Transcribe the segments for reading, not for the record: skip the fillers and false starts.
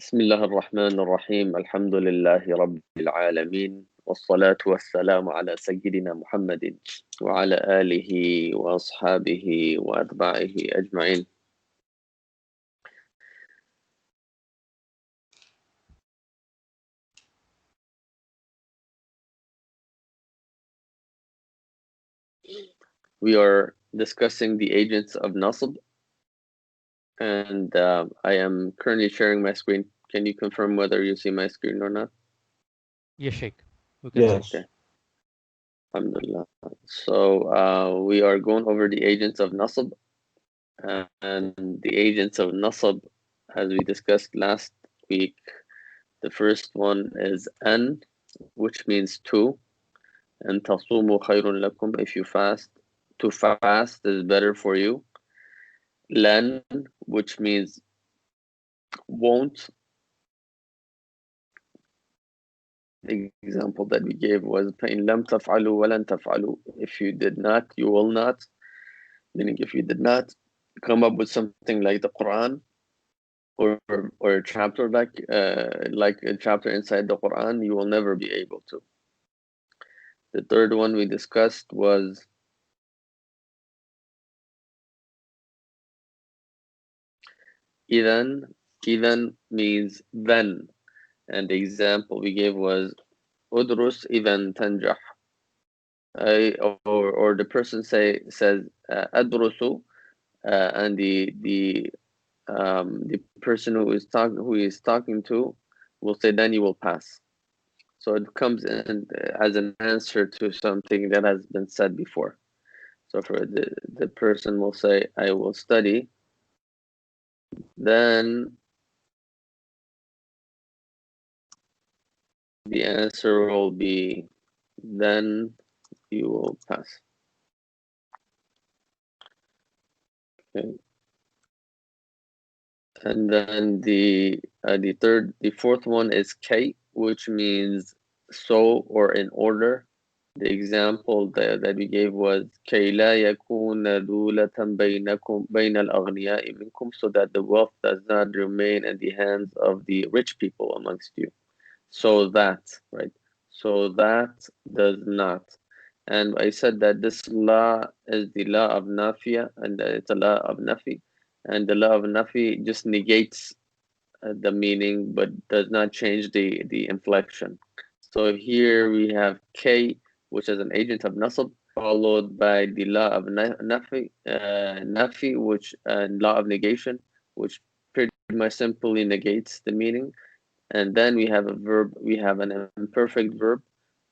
بسم الله الرحمن الرحيم الحمد لله رب العالمين والصلاة والسلام على سيدنا محمد وعلى آله وأصحابه وأتباعه أجمعين. We are discussing the agents of nasb, and I am currently sharing my screen. Can you confirm whether you see my screen or not? Yes, Sheikh. We can see. Yes. Okay. Alhamdulillah. So we are going over the agents of nasb, and the agents of nasb, as we discussed last week. The first one is an, which means to, and tasumu khayrun lakum, if you fast. To fast is better for you. Lan, which means won't. The example that we gave was فَإِن لَمْ تَفْعَلُوا وَلَن تَفْعَلُوا. If you did not, you will not. Meaning, if you did not come up with something like the Quran, or a chapter like a chapter inside the Quran, you will never be able to. The third one we discussed was Idan. Idan means then, and the example we gave was Udrus idan tanjah. Or the person says Adrusu, and the person who is talking to will say, then you will pass. So it comes in as an answer to something that has been said before. So for the person will say, I will study, then the answer will be, then you will pass. Okay. And then the fourth one is K, which means so or in order. The example that we gave was كي لا يكون دولة بين الأغنياء منكم, so that the wealth does not remain in the hands of the rich people amongst you. So that, right? So that does not. And I said that this law is the law of Nafiya, and it's a law of Nafi. And the law of Nafi just negates the meaning, but does not change the inflection. So here we have K, which is an agent of nasab, followed by the law of nafi, which law of negation, which pretty much simply negates the meaning. And then we have a verb, we have an imperfect verb,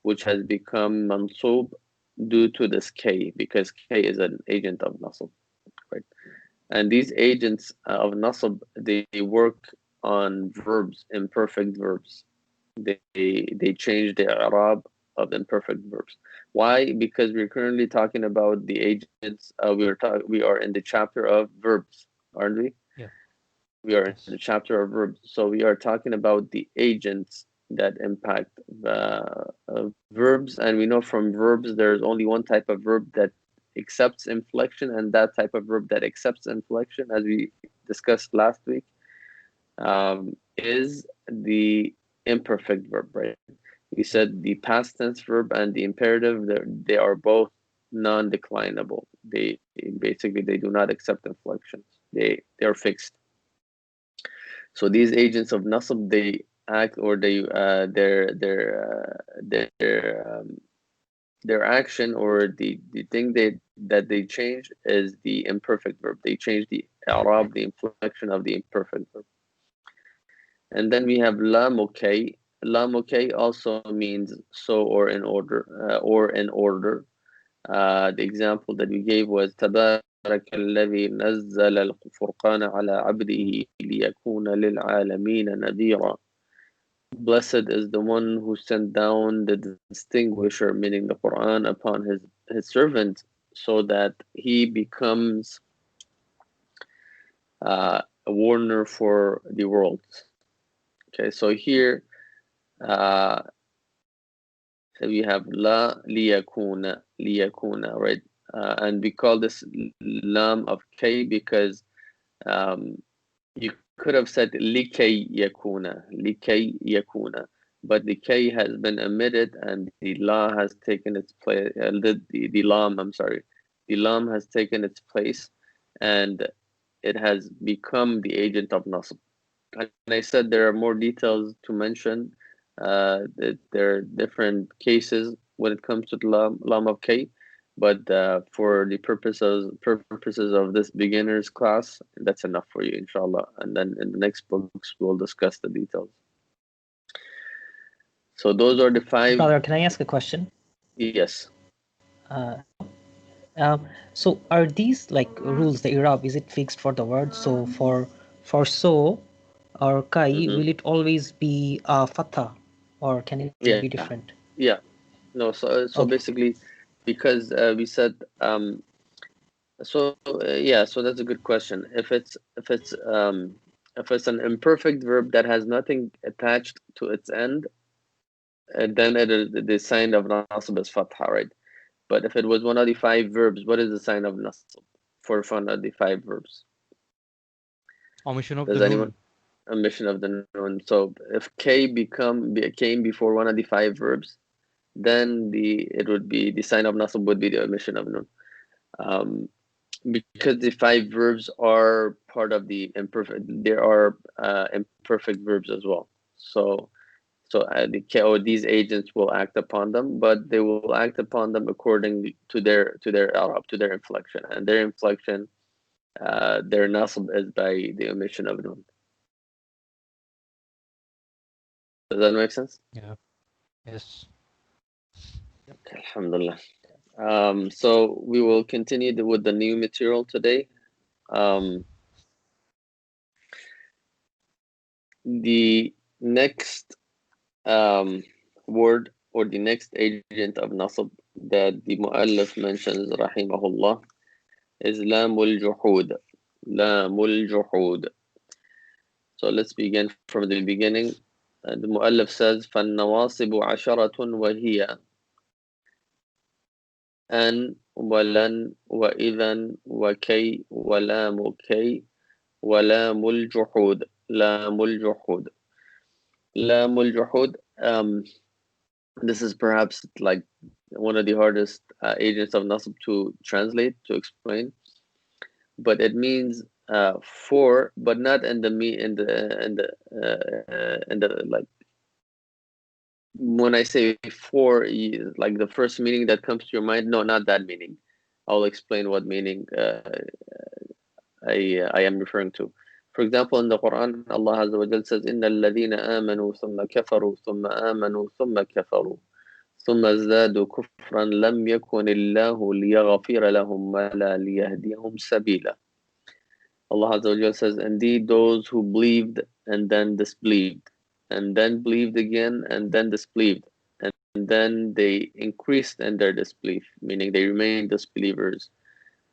which has become mansub due to this K, because K is an agent of nasab, right? And these agents of nasab, they work on verbs, imperfect verbs. They change the i'rab of imperfect verbs. Why? Because we're currently talking about the agents. We are in the chapter of verbs, aren't we? Yeah. We are Yes. in the chapter of verbs, so we are talking about the agents that impact verbs. And we know from verbs there's only one type of verb that accepts inflection, and that type of verb that accepts inflection, as we discussed last week, is the imperfect verb, right? We said the past tense verb and the imperative, they are both non-declinable. They basically, they do not accept inflections. They're fixed. So these agents of nasab, they act, or their action, or the thing that they change, is the imperfect verb. They change the i'rab, the inflection of the imperfect verb. And then we have lam okay. Lam okay also means so or in order, the example that we gave was تبارك الذي نزل الفرقان على عبده ليكون للعالمين نذيرا. Blessed is the one who sent down the distinguisher, meaning the Quran, upon his servant, so that he becomes a warner for the world. Okay, so here we have la liyakuna, right? And we call this lam of K because you could have said likay yakuna, but the K has been omitted and the La has taken its place. The Lam, I'm sorry, the Lam has taken its place, and it has become the agent of Nasb. And I said there are more details to mention. That there are different cases when it comes to the Lam of K, but for the purposes of this beginners class, that's enough for you, inshallah. And then in the next books, we'll discuss the details. So those are the 5. Brother, can I ask a question? Yes. So are these like rules, the i'rab, is it fixed for the word? So for so or kai, will it always be fatha, or can it be different? Yeah. No. So Okay. basically, because we said yeah. So that's a good question. If it's an imperfect verb that has nothing attached to its end, then the sign of nasb is fatha, right? But if it was one of the 5 verbs, what is the sign of nasb for one of the 5 verbs? Omission of Does the anyone? noon. Omission of the noon. So if K came before one of the 5 verbs, then it would be the sign of nasb would be the omission of noon. Because the 5 verbs are part of the imperfect. There are imperfect verbs as well. So the K or these agents will act upon them, but they will act upon them according to their Arab, to their inflection, and their inflection, their nasb is by the omission of noon. Does that make sense? Yeah. Yes. Okay, alhamdulillah. So we will continue with the new material today. The next word or the next agent of nasb that the muallif mentions, rahimahullah, is lamul juhud. Lamul juhud. So let's begin from the beginning. The muallif says, فَالنَّوَاصِبُ عَشَرَةٌ وَهِيَ أن ولن وإذا وكي ولام كي ولام الجحود. لام الجحود. لام الجحود. This is perhaps like one of the hardest agents of nasb to translate, to explain, but it means for, but not in the like, when I say for, like the first meaning that comes to your mind. No, not that meaning. I'll explain what meaning I am referring to. For example, in the Quran, Allah Azza wa Jal says, إِنَّ الَّذِينَ آمَنُوا ثُمَّ كَفَرُوا ثُمَّ آمَنُوا ثُمَّ كَفَرُوا ثُمَّ ازْدَادُوا كُفْرًا لَمْ يَكُنِ اللَّهُ لِيَغْفِرَ لَهُمْ وَلَا لِيَهْدِيَهُمْ سَبِيلًا. Allah Azza wa Jal says, indeed those who believed and then disbelieved, and then believed again and then disbelieved, and then they increased in their disbelief, meaning they remained disbelievers.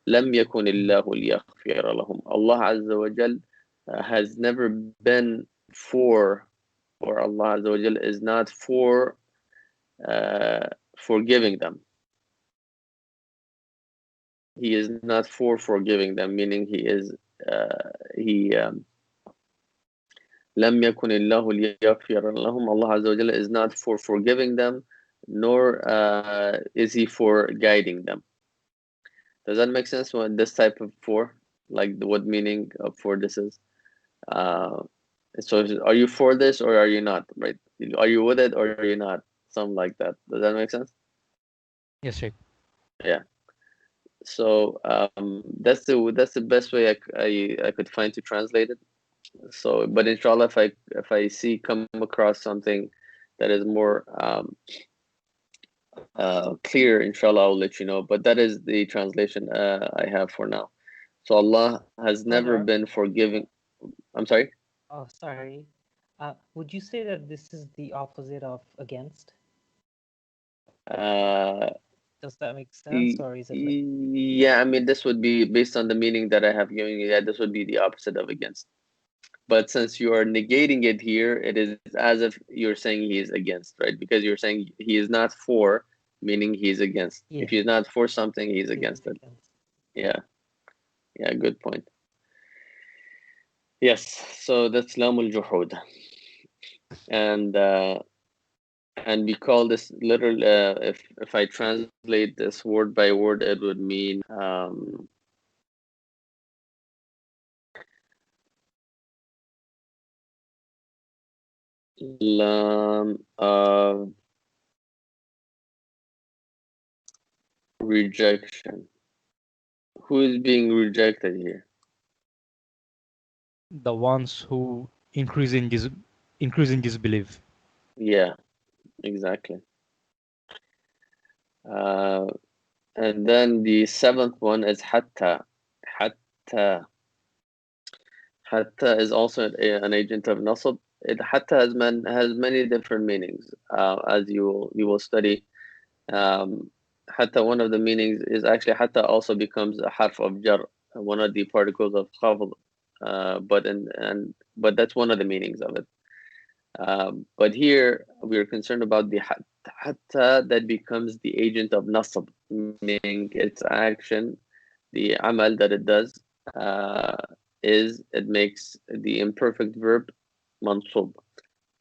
لم يكن الله ليغفر لهم. Allah Azza wa Jal has never been for, or Allah Azza wa Jal is not for forgiving them. He is not for forgiving them, meaning he is لم يكن الله ليغفر لهم. Allah Azza wa Jal is not for forgiving them, nor is he for guiding them. Does that make sense? When this type of for, like what meaning of for this is? So are you for this or are you not? Right? Are you with it or are you not? Something like that. Does that make sense? Yes, Sheikh. Yeah. So that's the best way I could find to translate it. So, but inshallah, if I come across something that is more clear, inshallah, I'll let you know. But that is the translation I have for now. So Allah has never been forgiving. I'm sorry. Oh, sorry. Would you say that this is the opposite of against? Does that make sense, or is it like... Yeah, I mean, this would be based on the meaning that I have given you. Yeah, this would be the opposite of against. But since you are negating it here, it is as if you're saying he is against, right? Because you're saying he is not for, meaning he is against. Yeah. If he's not for something, he's against it. Yeah. Yeah, good point. Yes, so that's lam al-juhud. And we call this literal, if I translate this word by word, it would mean lam of rejection. Who is being rejected here? The ones who increase in disbelief. Yeah, exactly. And then the seventh one is hatta. Hatta. Hatta is also an agent of nasab. Hatta has many different meanings, as you will study. Um, Hatta, one of the meanings is actually hatta also becomes a harf of jar, one of the particles of khafd. But that's one of the meanings of it. But here we are concerned about the hatta that becomes the agent of nasab, meaning its action, the amal that it does, uh, is it makes the imperfect verb mansub.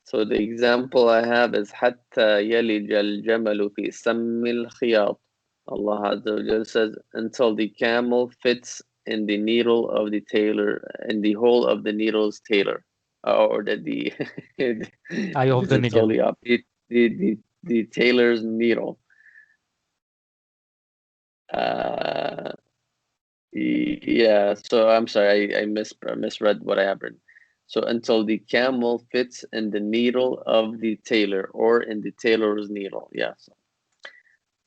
So the example I have is حتى يلج الجمل في سم الخياط. Allah Azza wa Jal says until the camel fits in the needle of the tailor, in the hole of the needle's tailor, or that the Eye of this the is needle. totally up the tailor's needle. Uh, yeah. So I'm sorry, I misread what I have written. So until the camel fits in the needle of the tailor, or in the tailor's needle. Yes.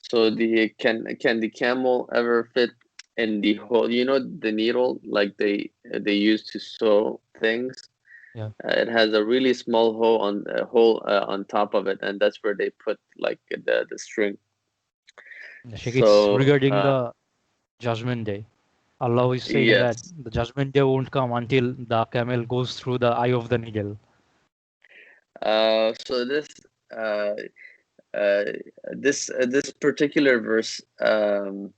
So the can the camel ever fit in the hole? You know the needle, like they use to sew things. Yeah. It has a really small hole on top of it, and that's where they put like the string. Sheikh, it's So regarding the judgment day. Allah is saying that yes. the judgment day won't come until the camel goes through the eye of the needle. So uh, uh, this particular verse in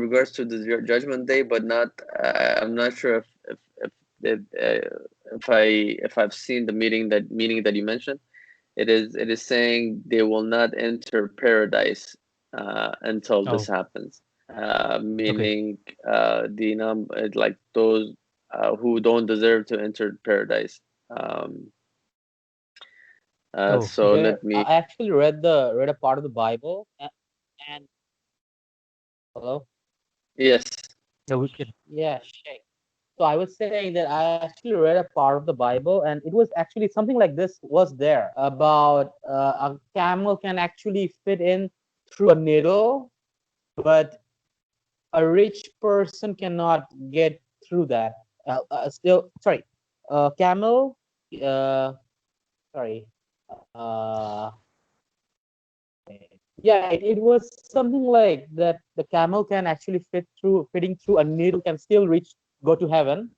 regards to the judgment day, but not. I'm not sure if I've seen the meaning that you mentioned. It is saying they will not enter paradise until this Oh, happens. okay. Meaning like those who don't deserve to enter paradise. Um, Oh, so There, let me. I actually read a part of the Bible, and hello, Yes. yeah, we can. yeah, Shay. So I was saying that I actually read a part of the Bible, and it was actually something like this was there about a camel can actually fit in through a needle, but a rich person cannot get through that. Still, sorry, camel. Sorry. Uh, yeah, it was something like that. The camel can actually fitting through a needle can still go to heaven.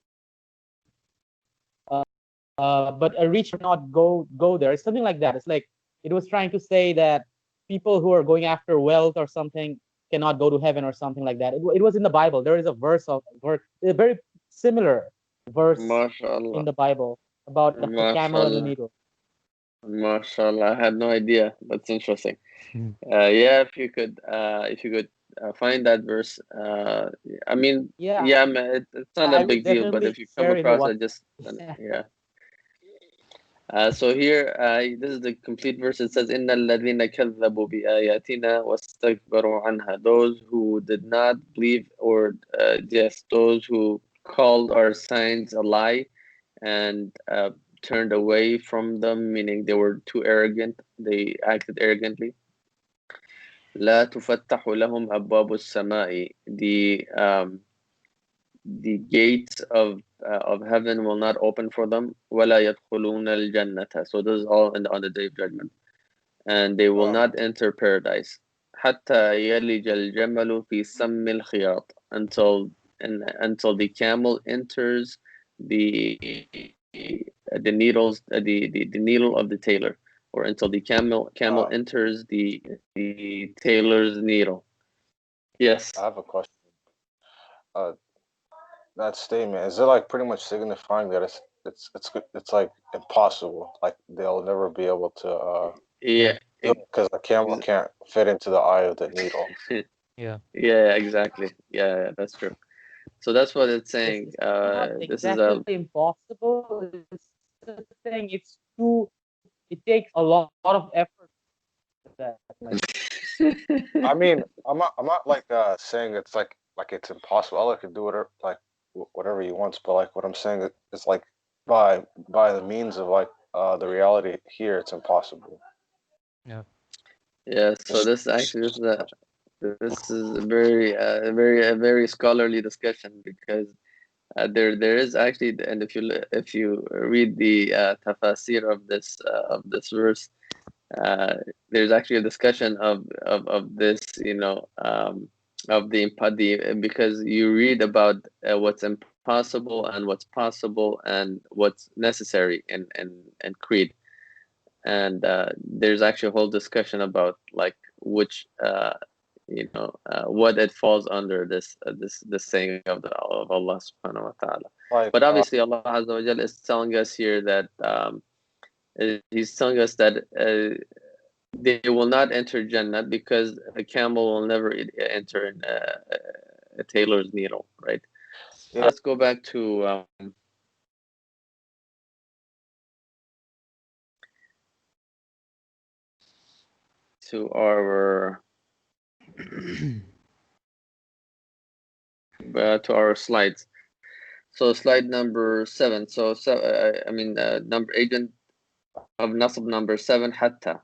But a rich cannot go there. It's something like that. It's like it was trying to say that people who are going after wealth or something cannot go to heaven or something like that. It was in the Bible. There is a very similar verse in MashaAllah. the Bible about the camel and the MashaAllah. needle. MashaAllah. I had no idea. That's interesting. Hmm. Yeah, if you could find that verse. I mean, Yeah, yeah, man, it's not a I will big deal, but definitely if you come share in the across what. it, just Yeah. yeah. So here, this is the complete verse. It says, "Inna alladhina kadhabu bi ayatina wastakbaru anha." Those who did not believe, or yes, those who called our signs a lie and turned away from them, meaning they were too arrogant. They acted arrogantly. لا تفتح لهم أبواب السماء. The gates of heaven will not open for them. ولا يدخلون الجنة. So this is all on the day of judgment, and they will not enter paradise. حتى يلج الجمل في سم الخياط. Until the camel enters the the needles the needle of the tailor, or until the camel enters the tailor's needle. Yes. I have a question. Uh, that statement, is it like pretty much signifying that it's like impossible, like they'll never be able to Yeah, because the camel can't fit into the eye of the needle. Yeah. yeah, exactly. Yeah, that's true. So that's what it's saying. Not This is exactly impossible. It's just saying it's too. It takes a lot of effort. That, like, I mean, I'm not like saying it's like it's impossible. Allah can do whatever whatever he wants, but like what I'm saying is like by the means of like the reality here, it's impossible. Yeah. yeah. So this actually this is a very scholarly discussion because there is actually, and if you read the tafsir of this verse, there's actually a discussion of this, of the because you read about what's impossible and what's possible and what's necessary in creed, and there's actually a whole discussion about like which what it falls under this saying of Allah subhanahu wa ta'ala. Like But obviously Allah Azza wa Jalla is telling us here that he's telling us that they will not enter Jannah because a camel will never enter in a tailor's needle, right? Yeah. Let's go back to our to our slides. So slide number 7. Number agent of nasb number 7 hatta,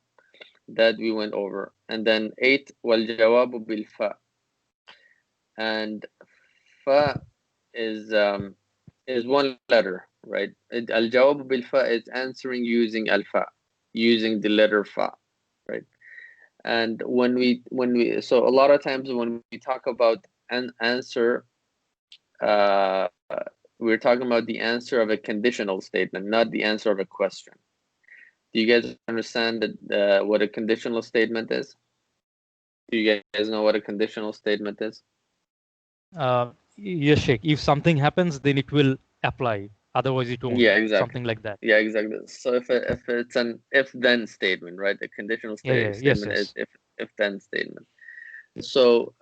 that we went over, and then 8 wal jawabu bil fa, and fa is one letter, right? Al jawabu bil fa is answering using al fa, using the letter fa, right? And when we so a lot of times when we talk about an answer, we're talking about the answer of a conditional statement, not the answer of a question. Do you guys understand that what a conditional statement is? Do you guys know what a conditional statement is? Yes, Sheikh. If something happens, then it will apply. Otherwise, it won't. Yeah, exactly. Something like that. Yeah, exactly. So if it's an if-then statement, right? A conditional Yes, statement yes. is if-then statement. So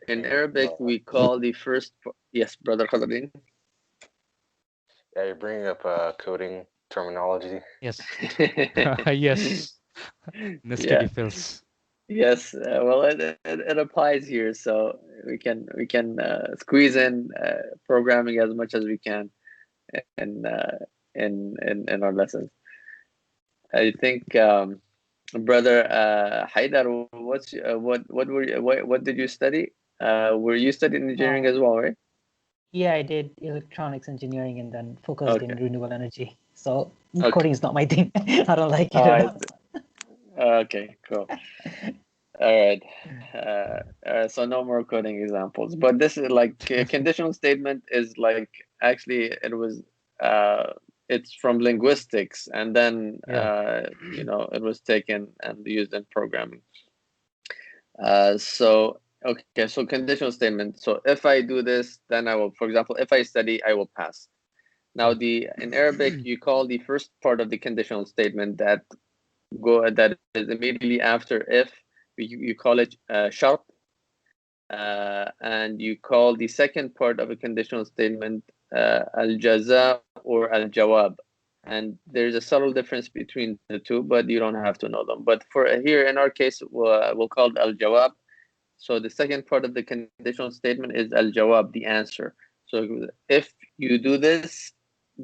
in Arabic, we call the first. Yes, brother Khadrin. Yeah, you're bringing up coding terminology. Yes. Yes. Nested Yeah. if else. Yes, well, it applies here, so we can squeeze in programming as much as we can in our lessons. I think, brother Haidar, what did you study? Were you studying engineering as well, right? Yeah, I did electronics engineering and then focused in Okay. renewable energy. So Okay. coding is not my thing. I don't like it. I Okay, cool. All right. So no more coding examples, but this is like a conditional statement is like actually it's from linguistics, and then it was taken and used in programming. So conditional statement. So if I do this, then I will. For example, if I study, I will pass. Now in Arabic, you call the first part of the conditional statement that is immediately after if. You call it shart, and you call the second part of a conditional statement al-jaza or al-jawab. And there's a subtle difference between the two, but you don't have to know them. But for here in our case, we'll call it al-jawab. So the second part of the conditional statement is al-jawab, the answer. So if you do this,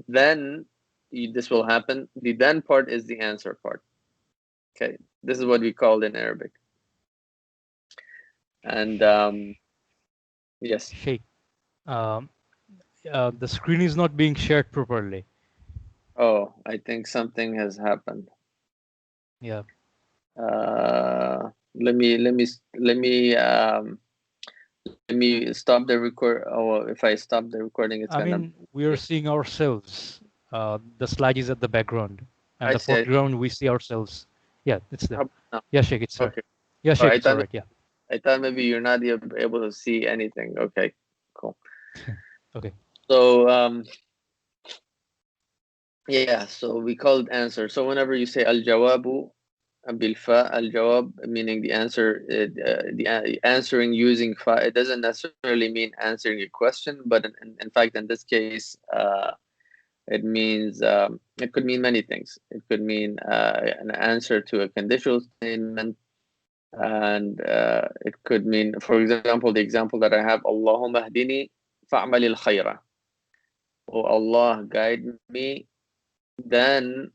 then this will happen. The then part is the answer part. Okay, this is what we call in Arabic. And yes, Sheikh, the screen is not being shared properly. oh, I think something has happened. Yeah. Let me stop the record. Oh, if I stop the recording, it's gonna. We are seeing ourselves. The slide is at the background, and I the see. foreground we see ourselves. Yeah, it's there. No. Yeah, Sheikh, it's there. Okay. Yeah, Sheikh, I it's alright. Yeah. I thought maybe you're not able to see anything. Okay, cool. Okay. yeah, so we call it answer. So whenever you say al-jawabu bil-fa, al-jawab meaning the answer, answering using fa, it doesn't necessarily mean answering a question, but in fact, in this case, it means, it could mean many things. It could mean an answer to a conditional statement, and it could mean, for example, the example that I have, Allahumma hdini fa'mal al-khayra. Oh Allah, guide me, then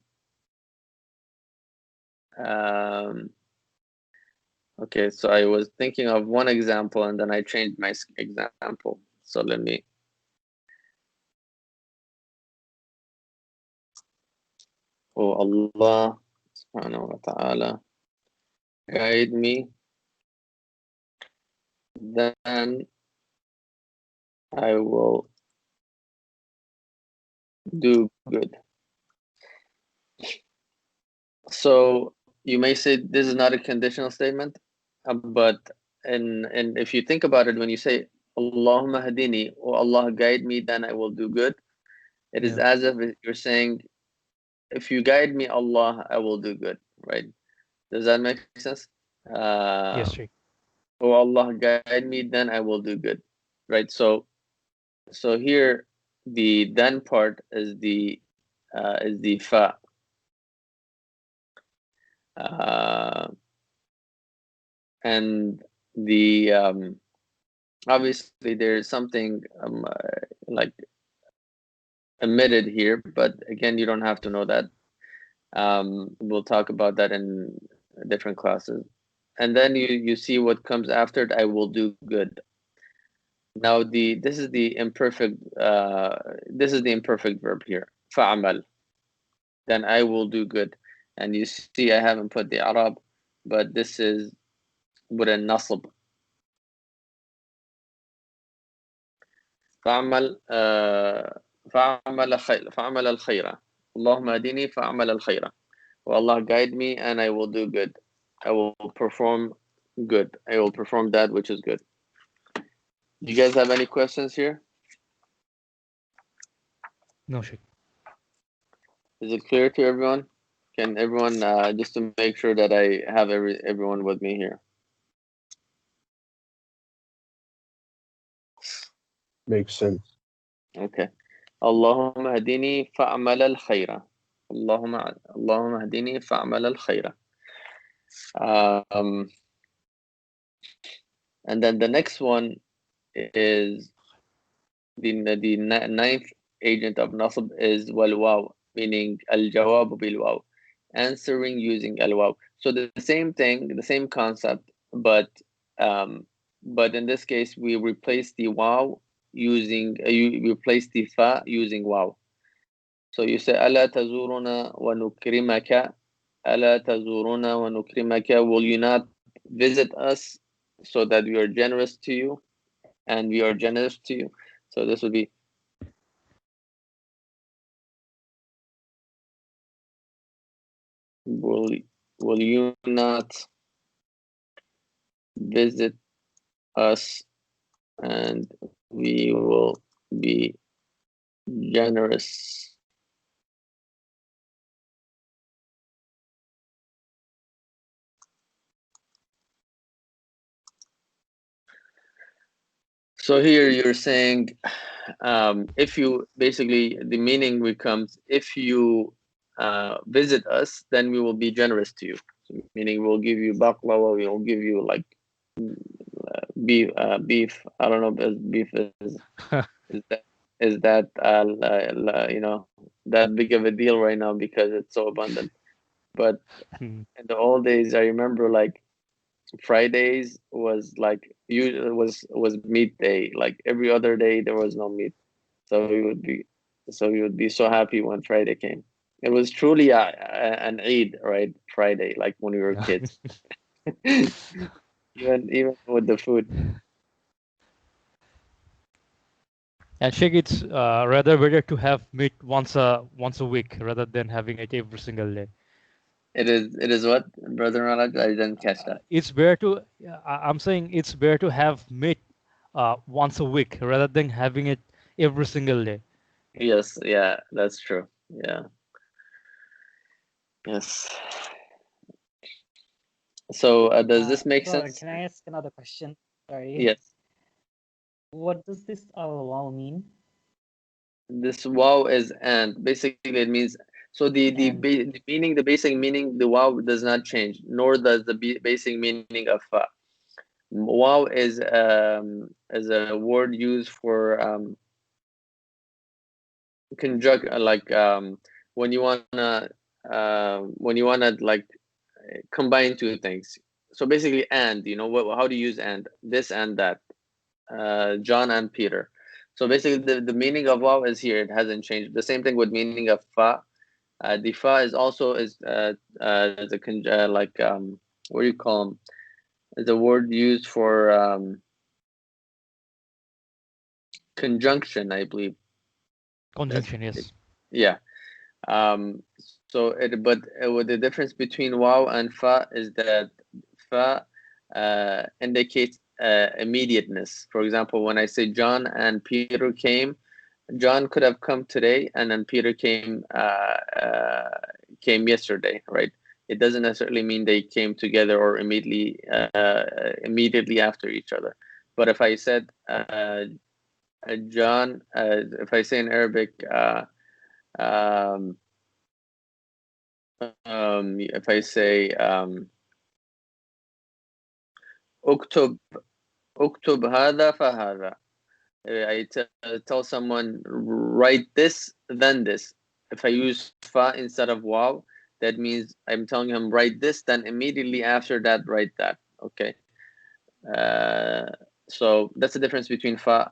okay, so I was thinking of one example and then I changed my example. So let me. Oh Allah subhanahu wa ta'ala, guide me, then I will do good. So you may say this is not a conditional statement, but and if you think about it, when you say Allahumma hadini, or Allah guide me, then I will do good, it is as if you're saying, if you guide me, Allah, I will do good, right? Does that make sense? Yes, Sheikh. Oh Allah, guide me, then I will do good, right? So here the then part is the fa. And the obviously there's something like omitted here, but again, you don't have to know that. We'll talk about that in different classes. And then you see what comes after it, I will do good. Now this is the imperfect verb here, fa'amal. Then I will do good. And you see I haven't put the Arab, but this is with a nasb. فاعمل فاعمل الخير اللهم اهدني فاعمل الخير. Well, Allah guide me and I will do good. I will perform good. I will perform that which is good. You guys have any questions here? No, Sheikh. Is it clear to everyone? Can everyone, just to make sure that I have everyone with me here? Makes sense. Okay. اللهم اهدني فأعمل الخير. اللهم اهدني فأعمل الخير. And then the next one is the ninth agent of nasb is wal waw, meaning al jawab bil waw, answering using al waw. So the same thing, the same concept, but in this case we replace the waw using you replace the fa using waw. So you say ala tazuruna wa nukrimaka, ala tazuruna wa nukrimaka, will you not visit us so that we are generous to you and we are generous to you. So this would be will you not visit us and we will be generous. So here you're saying, if you basically the meaning becomes, if you visit us, then we will be generous to you. So meaning we'll give you baklava, we will give you like beef. I don't know if beef is that you know, that big of a deal right now because it's so abundant. But in the old days, I remember like Fridays was like was meat day. Like every other day there was no meat, so we would be so happy when Friday came. It was truly an Eid, right? Friday, like when we were kids. even with the food. And Sheikh, it's rather better to have meat once a week rather than having it every single day. It is what, Brother Raj? I didn't catch that. It's better to. I'm saying it's better to have meat once a week rather than having it every single day. Yes, yeah, that's true. Yeah. Yes. So does this make Brother, sense? can I ask another question? Sorry. Yes. What does this al-waw mean? This waw is and. Basically, it means so And the meaning, the basic meaning, the waw does not change, nor does the basic meaning of fa. Waw is a word used for conjunct like when you wanna like combine two things. So basically, and how do you use and this and that, John and Peter. So basically, the meaning of waw is here. It hasn't changed. The same thing with meaning of fa. The fa is also like what do you call them? Is a word used for conjunction, I believe. Conjunction, yes. Yeah. Um, but with the difference between waw and fa is that fa indicates immediateness. For example, when I say John and Peter came, John could have come today, and then Peter came yesterday, right? It doesn't necessarily mean they came together or immediately after each other. But if I said John, if I say in Arabic, um, if I say اكتب اكتب هذا فهذا, I tell someone write this then this. If I use fa instead of waw, that means I'm telling him write this, then immediately after that write that. Okay. Uh, so that's the difference between fa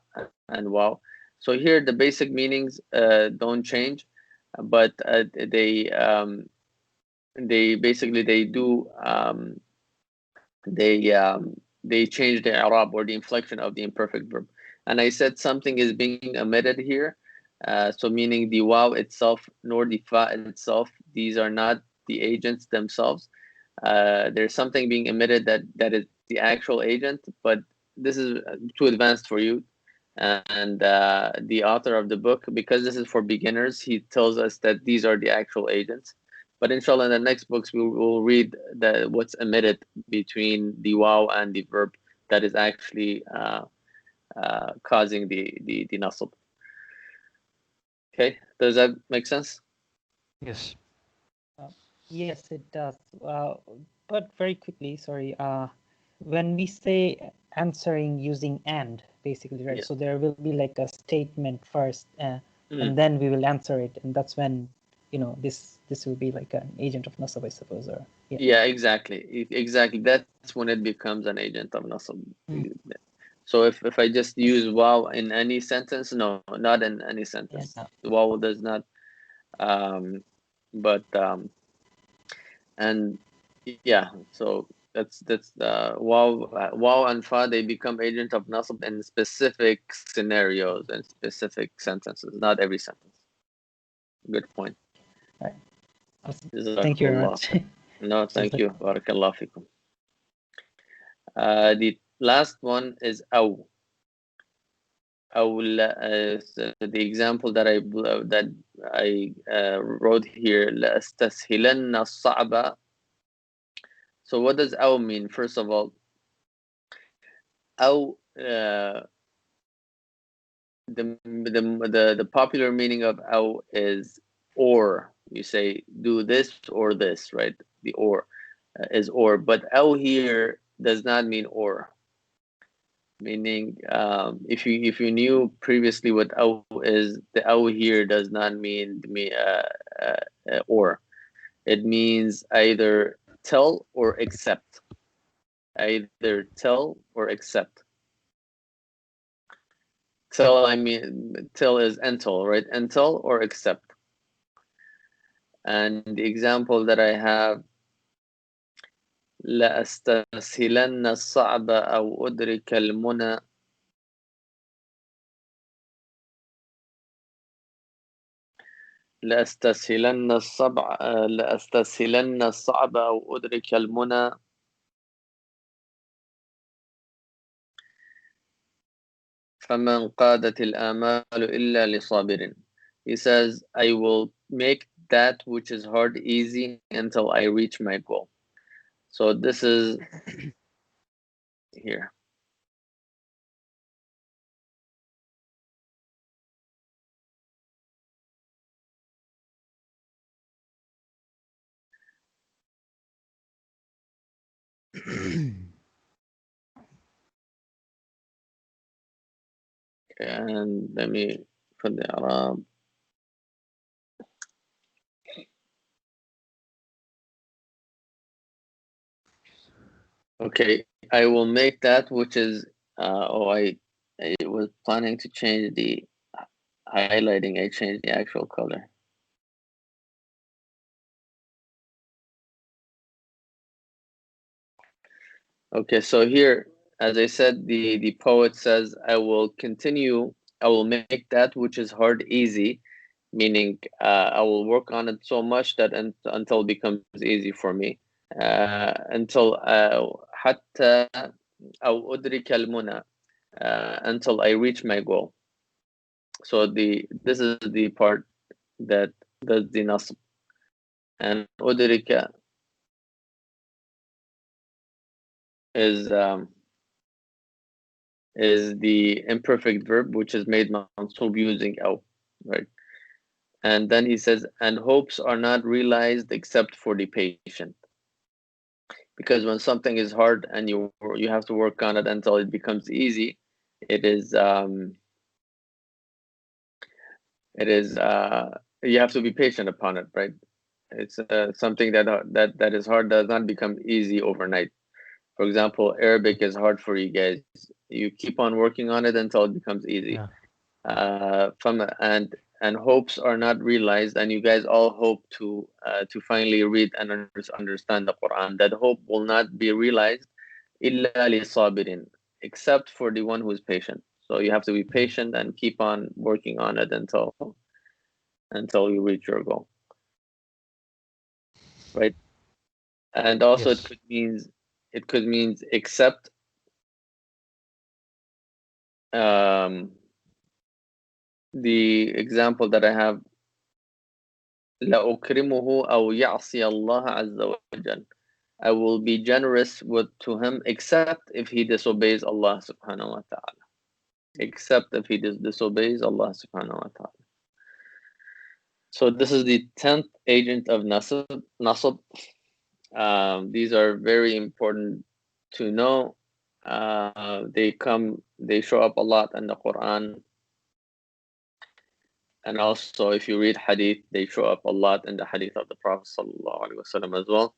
and waw. So here the basic meanings don't change, but they basically they change the i'rab or the inflection of the imperfect verb. And I said something is being omitted here, so meaning the waw itself nor the fa itself, these are not the agents themselves. There's something being omitted that is the actual agent, but this is too advanced for you. And the author of the book, because this is for beginners, he tells us that these are the actual agents. But inshallah, in the next books, we will read what's omitted between the waw and the verb that is actually causing the nasb. Okay, does that make sense? Yes. yes, it does. But very quickly, sorry. When we say answering using and, basically, right? Yeah. So there will be like a statement first, Mm. and then we will answer it, and that's when this will be like an agent of nasab, I suppose, or Yeah, exactly. Exactly. That's when it becomes an agent of nasab. Mm. So if I just use waw in any sentence, no, not in any sentence. Yeah. Waw does not. But and yeah, so that's waw and fa, they become agent of nasab in specific scenarios and specific sentences, not every sentence. Good point. Right. Awesome. Jazakumullah. Thank you very much. No, thank you. Barakallah fikum. The last one is aw. The example that I wrote here, لأستسهلن الصعب. So what does aw mean? First of all, aw, the popular meaning of aw is or. You say do this or this, right? The or is or, but aw here does not mean or. Meaning, if you knew previously what aw is, the aw here does not mean or. It means either tell or accept. Either tell or accept. Tell, I mean, tell is entail, right? Entail or accept. And the example that I have, لأستسهلن الصعب أو أدرك المنى. لأستسهلن الصعب أو أدرك المنى. فَمَنْ قَادَتِ الْآمَالُ إِلَّا لِصَابِرٍ. He says, I will make that which is hard easy until I reach my goal. So this is here. And let me put the Arab. Okay, I will make that which is I was planning to change the highlighting. I changed the actual color. Okay, so here, as I said, the poet says, I will make that which is hard easy, meaning I will work on it so much that until it becomes easy for me, until حتى أو أدرك المنى, until I reach my goal. So this is the part that does the nasb, and أدرك is the imperfect verb which is made mansub using أو, right? And then he says, and hopes are not realized except for the patient. Because when something is hard and you have to work on it until it becomes easy, it is you have to be patient upon it, right? It's something that is hard does not become easy overnight. For example, Arabic is hard for you guys. You keep on working on it until it becomes easy. Yeah. And hopes are not realized, and you guys all hope to finally read and understand the Quran. That hope will not be realized illa li sabirin, except for the one who is patient. So you have to be patient and keep on working on it until you reach your goal, right? And also Yes. it could mean except the example that I have, لأكرمه أو يعصي الله عز وجل. I will be generous to him except if he disobeys Allah subhanahu wa ta'ala. Except if he disobeys Allah subhanahu wa ta'ala. So this is the 10th agent of nasab. These are very important to know. They show up a lot in the Quran. And also, if you read hadith, they show up a lot in the hadith of the Prophet ﷺ as well.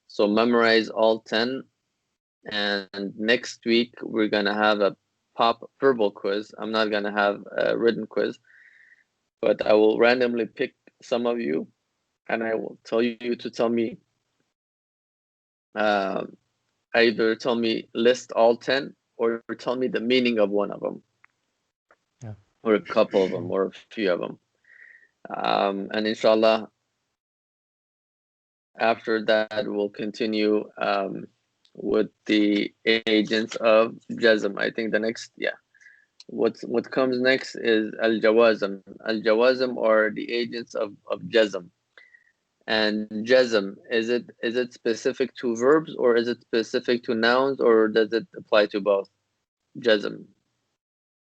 So memorize all 10. And next week, we're going to have a pop verbal quiz. I'm not going to have a written quiz, but I will randomly pick some of you, and I will tell you to tell me, either tell me list all 10 or tell me the meaning of one of them. Yeah. Or a couple of them, or a few of them. And inshallah, after that, we'll continue with the agents of jazm. I think the next, what comes next is al-jawazm. Al-jawazm are the agents of jazm. And jazm, is it specific to verbs, or is it specific to nouns, or does it apply to both? Jazm.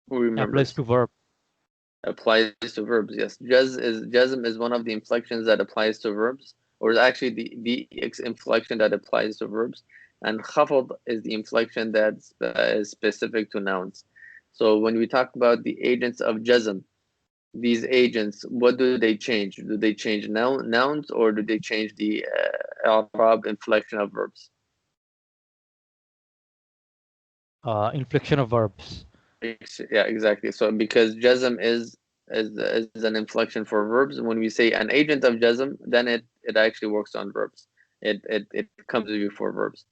Who remembers? Applies to verb. Applies to verbs, yes. Jazm is one of the inflections that applies to verbs, or is actually the inflection that applies to verbs. And khafd is the inflection that is specific to nouns. So when we talk about the agents of jazm, these agents, what do they change? Do they change nouns, or do they change the Arab inflection of verbs? Inflection of verbs. Yeah, exactly. So because jazm is an inflection for verbs, when we say an agent of jazm, then it actually works on verbs. It comes before verbs.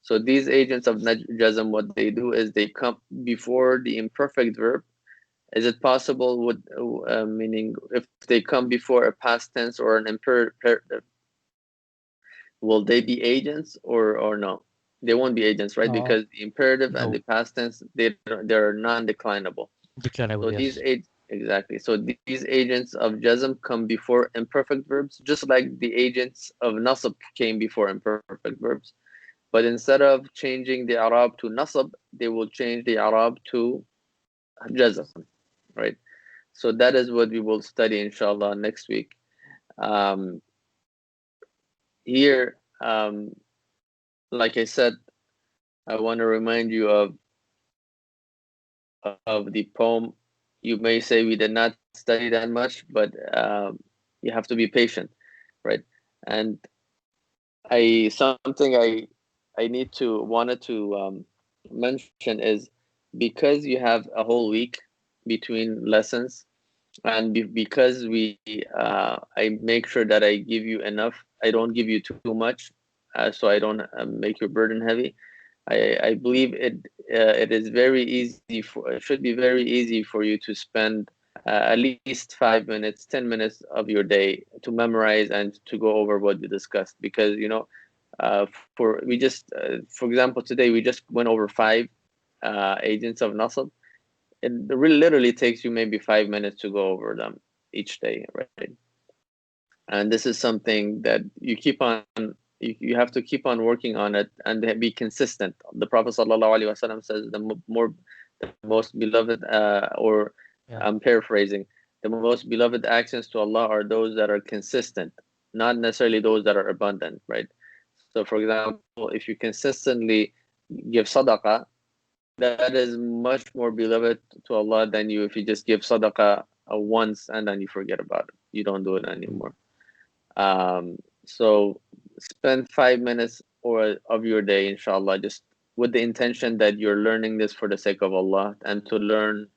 So these agents of jazm, what they do is they come before the imperfect verb. Is it possible meaning if they come before a past tense or an imperative, will they be agents or no? They won't be agents, right? Because the imperative and the past tense, they're non-declinable. Declinable, So yes. exactly. So these agents of jazm come before imperfect verbs, just like the agents of nasab came before imperfect verbs. But instead of changing the Arab to nasab, they will change the Arab to jazm, right? So that is what we will study, inshallah, next week. Um, here, like I said, I want to remind you of the poem. You may say we did not study that much, but you have to be patient, right? And something I wanted to mention is, because you have a whole week between lessons, and because I make sure that I give you enough. I don't give you too much, so I don't make your burden heavy. I believe it is very easy it should be very easy for you to spend at least 5 minutes, 10 minutes of your day to memorize and to go over what we discussed. Because uh, for example, today we just went over five agents of nasab. It really literally takes you maybe 5 minutes to go over them each day, right? And this is something that you have to keep on working on it and be consistent. The Prophet ﷺ says the most beloved, or Yeah. I'm paraphrasing, the most beloved actions to Allah are those that are consistent, not necessarily those that are abundant, right? So for example, if you consistently give sadaqah, that is much more beloved to Allah than if you just give sadaqah once and then you forget about it. You don't do it anymore. So spend 5 minutes or of your day, inshallah, just with the intention that you're learning this for the sake of Allah and to learn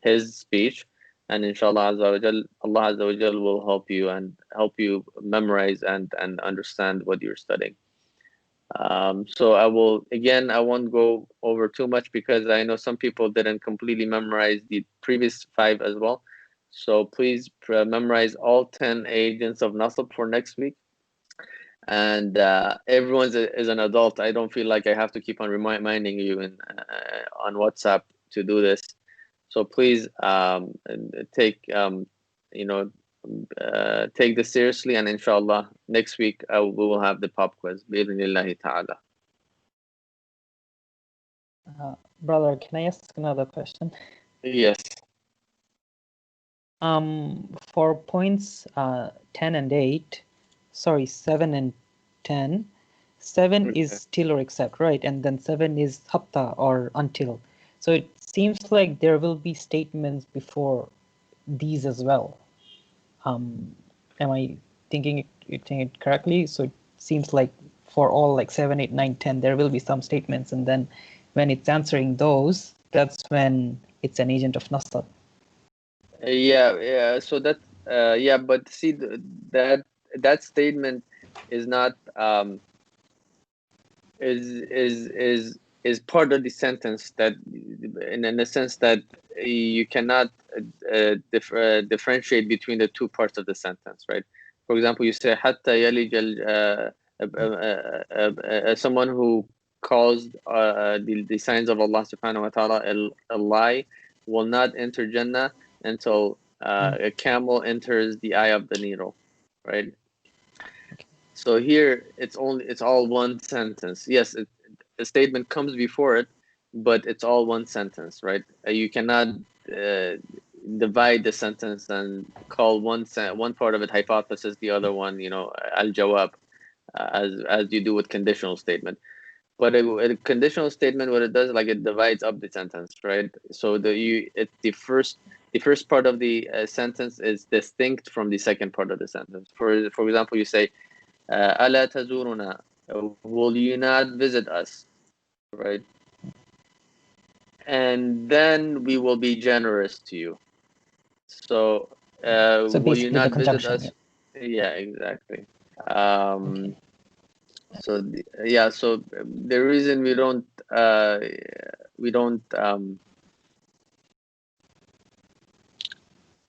His speech. And inshallah, Allah Azza wa Jal will help you and help you memorize and understand what you're studying. So I won't go over too much because I know some people didn't completely memorize the previous five as well. So please memorize all 10 agents of Nasab for next week. And everyone is an adult. I don't feel like I have to keep on reminding you on WhatsApp to do this. So please take you know take this seriously, and inshallah next week we will have the pop quiz bi'idhnillahi ta'ala. Brother, can I ask another question? Yes. For points 10 and 8, sorry, 7 and 10, 7 Okay. is till or except, right? And then 7 is hatta or until. So it seems like there will be statements before these as well. Am I thinking it correctly? So it seems like for all like 7, 8, 9, 10, there will be some statements, and then when it's answering those, that's when it's an agent of nasab. Yeah. So that but see that statement is not is part of the sentence, that in a sense that you cannot differentiate between the two parts of the sentence, right? For example, you say hatta yalij someone who calls the signs of Allah subhanahu wa ta'ala a lie will not enter Jannah until a camel enters the eye of the needle, right? So here it's all one sentence. Yes, a statement comes before it, but it's all one sentence, right? You cannot divide the sentence and call one part of it hypothesis, the other one, al-jawab, as you do with conditional statement. But a conditional statement, what it does, like it divides up the sentence, right? So the first part of the sentence is distinct from the second part of the sentence. For example, you say, "Ala tazuruna," will you not visit us, right? And then we will be generous to you. So, So will you basically the not visit conjunction, us? Yeah, exactly. Okay. So so the reason we don't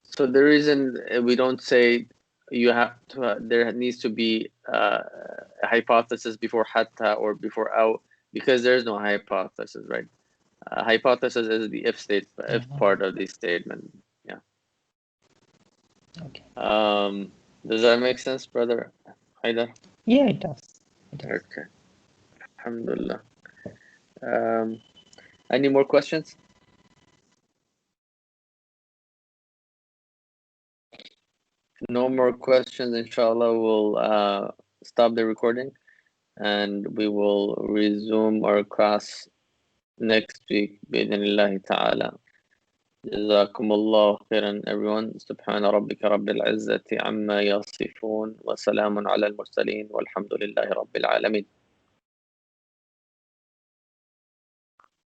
so the reason we don't say you have to there needs to be a hypothesis before hatta or before out, because there's no hypothesis, right? Hypothesis is the if part of the statement. Yeah. Okay. Does that make sense, brother Haidar? Yeah, it does. It does. Okay. Alhamdulillah. Any more questions? No more questions. Inshallah, we'll stop the recording and we will resume our class next week بإذن الله تعالى. جزاكم الله خيرا everyone. سبحان ربك رب العزة عما يصفون وسلام على المرسلين والحمد لله رب العالمين.